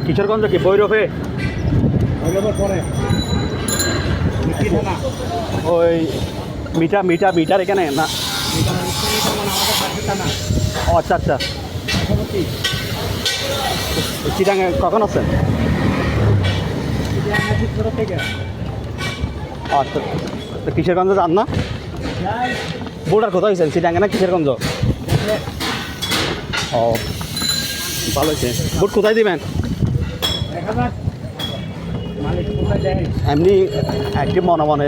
কিশোরগঞ্জ কি বৈরবে? ওই মিটার এখানে না? ও আচ্ছা আচ্ছা। চিটাঙ্গে কখন আছেন? আচ্ছা, তো কিশোরগঞ্জ যান না? বোর্ডার কোথায় হয়েছেন, চিটাঙ্গে না কিশোরগঞ্জ? ও ভালো হয়েছে। বুট কোথায় দিবেন? এমনি একটি মনে মনে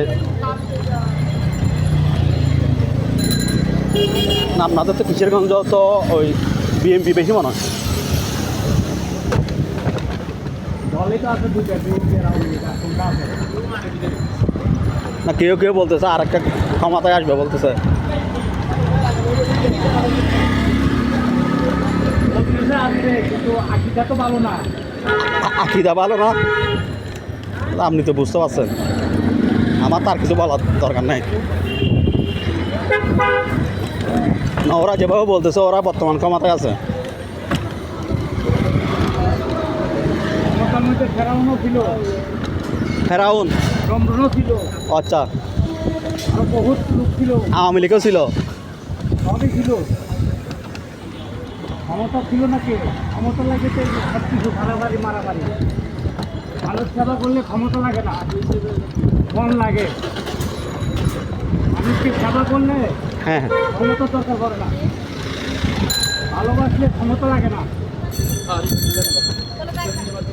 না, আপনাদের তো কিশোরগঞ্জ তো ওই বিএমপি বেশি মনে হয়। না কেউ কেউ বলতেছে আর একটা ক্ষমতায় আসবে বলতেছে। আকিদা ভালো না, আপনি তো বুঝতে পারছেন, আমার তার কিছু বলার দরকার নাই। না ওরা যেভাবে বলতেছে ওরা বর্তমান ক্ষমতায় আছে। ফেরাউন ছিল, আচ্ছা, বহুত লোক ছিল, আওয়ামী লীগও ছিল, সবই ছিল। ক্ষমতা ছিল নাকি? ক্ষমতা লাগে তো সব কিছু মারামারি মারামারি। মানুষ সেবা করলে ক্ষমতা লাগে না, মন লাগে। মানুষকে সেবা করলে হ্যাঁ ক্ষমতা দরকার পড়ে না, ভালোবাসলে ক্ষমতা লাগে না।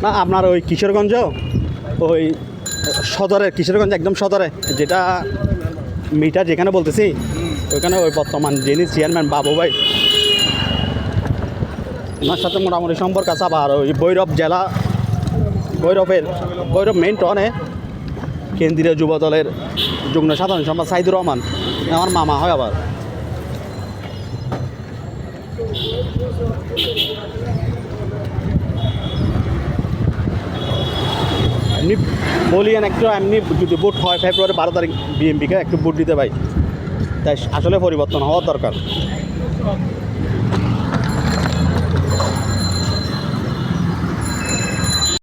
না আপনার ওই কিশোরগঞ্জ ওই সদরে, কিশোরগঞ্জ একদম সদরে যেটা মিটার যেখানে বলতেছি ওইখানে ওই বর্তমান যিনি চেয়ারম্যান বাবু ভাই, ওনার সাথে মোটামুটি সম্পর্ক আছে। আবার ওই ভৈরব জেলা, ভৈরব মেইন টাউনে কেন্দ্রীয় যুব দলের যুগ্ম সাধারণ সম্পাদক সাইদুর রহমান আমার মামা হয়। আবার এমনি বলিয়েন একটু, এমনি যদি ভোট হয় ফেব্রুয়ারি 12 তারিখ বিএমপিকে একটু ভোট দিতে ভাই, তাই আসলে পরিবর্তন হওয়ার দরকার।